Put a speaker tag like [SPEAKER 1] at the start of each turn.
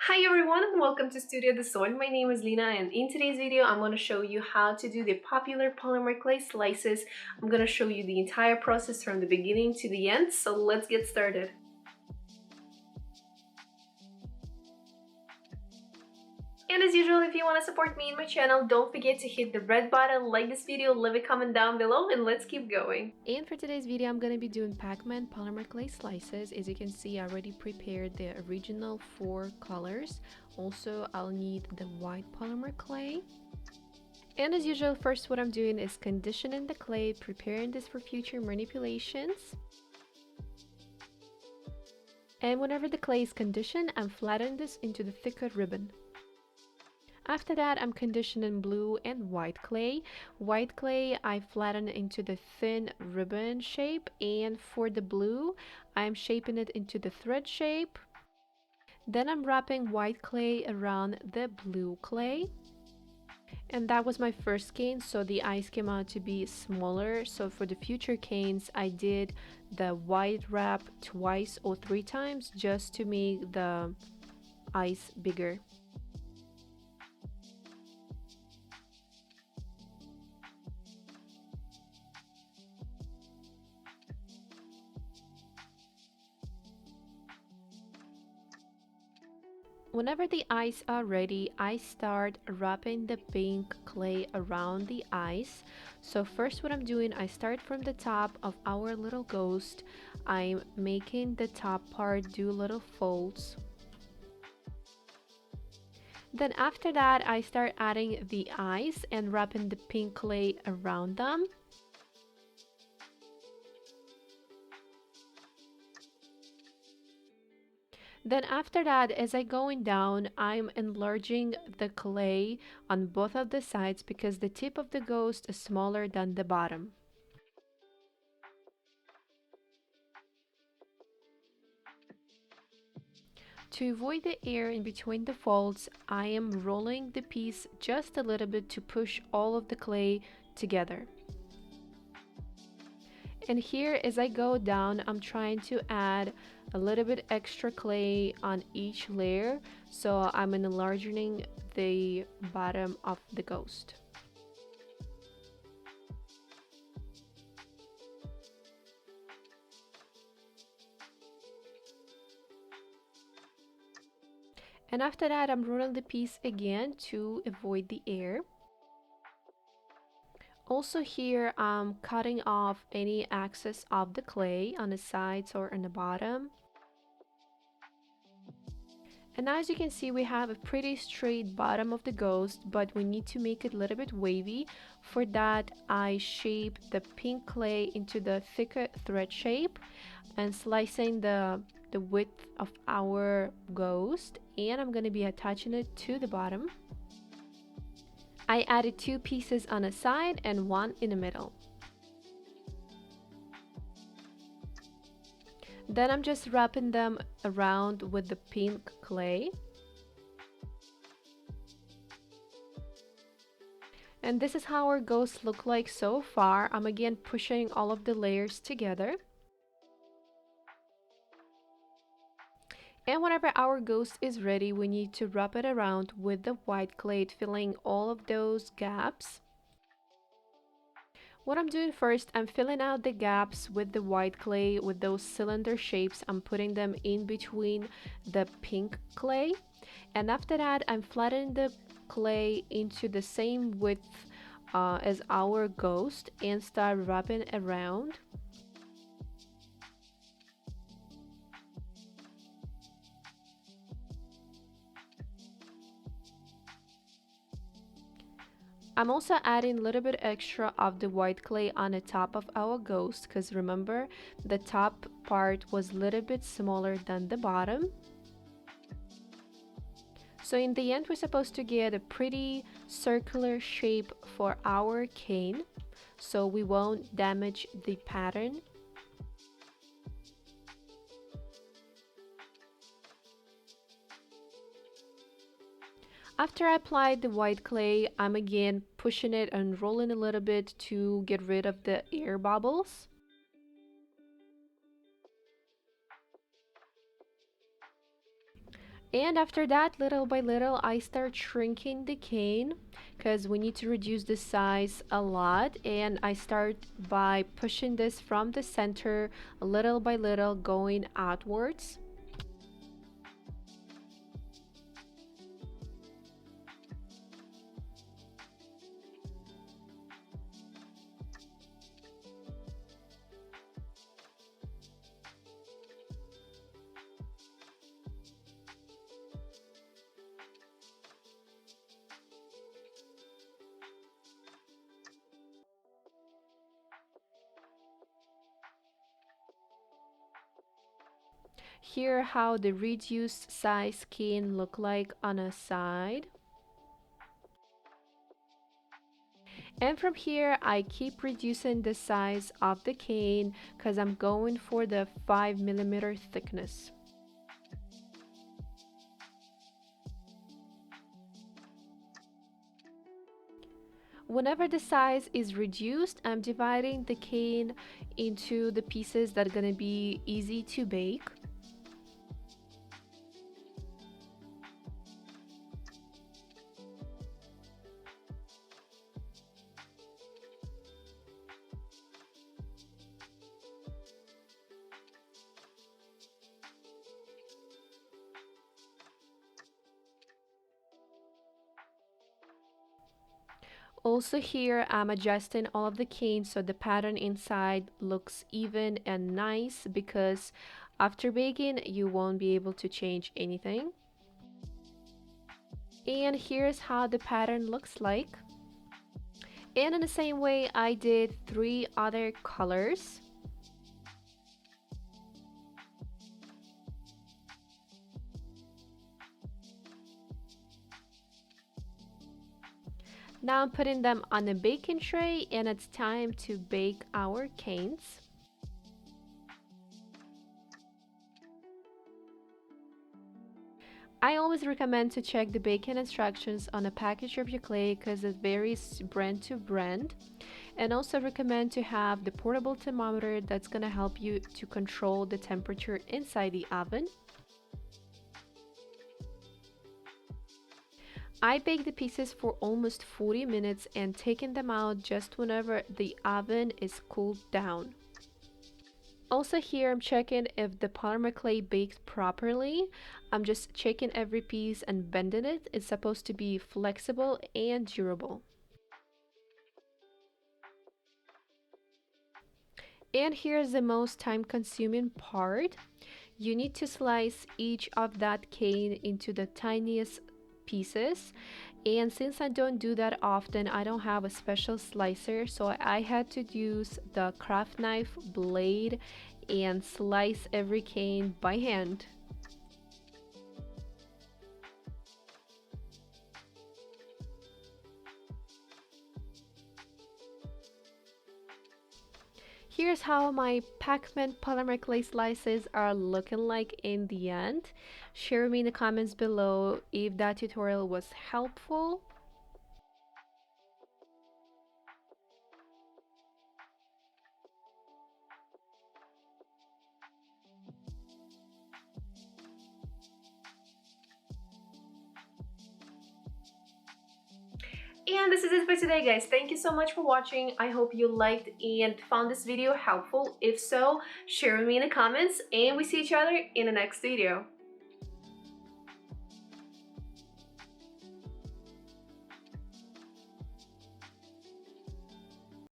[SPEAKER 1] Hi everyone and welcome to Studio de Sol. My name is Lina and in today's video I'm going to show you how to do the popular polymer clay slices. I'm going to show you the entire process from the beginning to the end, so let's get started. And as usual, if you want to support me and my channel, don't forget to hit the red button, like this video, leave a comment down below, and let's keep going. And for today's video, I'm going to be doing Pac Man polymer clay slices. As you can see, I already prepared the original 4 colors. Also, I'll need the white polymer clay. And as usual, first what I'm doing is conditioning the clay, preparing this for future manipulations. And whenever the clay is conditioned, I'm flattening this into the thicker ribbon. After that, I'm conditioning blue and white clay. White clay, I flatten into the thin ribbon shape, and for the blue, I'm shaping it into the thread shape. Then I'm wrapping white clay around the blue clay. And that was my first cane, so the eyes came out to be smaller. So for the future canes, I did the white wrap twice or 3 times just to make the eyes bigger. Whenever the eyes are ready, I start wrapping the pink clay around the eyes. So first what I'm doing, I start from the top of our little ghost. I'm making the top part do little folds. Then after that, I start adding the eyes and wrapping the pink clay around them. Then after that, as I going down, I'm enlarging the clay on both of the sides because the tip of the ghost is smaller than the bottom. To avoid the air in between the folds, I am rolling the piece just a little bit to push all of the clay together. And here, as I go down, I'm trying to add a little bit extra clay on each layer, so I'm enlarging the bottom of the ghost. And after that, I'm rolling the piece again to avoid the air. Also here, I'm cutting off any excess of the clay on the sides or on the bottom. And as you can see, we have a pretty straight bottom of the ghost, but we need to make it a little bit wavy. For that, I shape the pink clay into the thicker thread shape and slicing the width of our ghost, and I'm going to be attaching it to the bottom. I added 2 pieces on a side and 1 in the middle. Then I'm just wrapping them around with the pink clay. And this is how our ghosts look like so far. I'm again pushing all of the layers together. And whenever our ghost is ready, we need to wrap it around with the white clay, filling all of those gaps. What I'm doing first, I'm filling out the gaps with the white clay with those cylinder shapes. I'm putting them in between the pink clay. And after that, I'm flattening the clay into the same width as our ghost and start wrapping around. I'm also adding a little bit extra of the white clay on the top of our ghost, because remember, the top part was a little bit smaller than the bottom. So in the end, we're supposed to get a pretty circular shape for our cane, so we won't damage the pattern. After I applied the white clay, I'm again pushing it and rolling a little bit to get rid of the air bubbles. And after that, little by little, I start shrinking the cane because we need to reduce the size a lot. And I start by pushing this from the center little by little, going outwards. Here how the reduced size cane look like on a side. And from here I keep reducing the size of the cane because I'm going for the 5mm thickness. Whenever the size is reduced, I'm dividing the cane into the pieces that are gonna be easy to bake. Also here, I'm adjusting all of the canes so the pattern inside looks even and nice, because after baking you won't be able to change anything. And here's how the pattern looks like. And in the same way, I did 3 other colors. Now I'm putting them on a baking tray and it's time to bake our canes. I always recommend to check the baking instructions on a package of your clay because it varies brand to brand. And also recommend to have the portable thermometer that's going to help you to control the temperature inside the oven. I bake the pieces for almost 40 minutes and taking them out just whenever the oven is cooled down. Also here I'm checking if the polymer clay baked properly. I'm just checking every piece and bending it. It's supposed to be flexible and durable. And here's the most time consuming part. You need to slice each of that cane into the tiniest pieces, and since I don't do that often, I don't have a special slicer, so I had to use the craft knife blade and slice every cane by hand. Here's how my Pac Man polymer clay slices are looking like in the end. Share me in the comments below if that tutorial was helpful. And this is it for today, guys. Thank you so much for watching. I hope you liked and found this video helpful. If so, share with me in the comments and we see each other in the next video.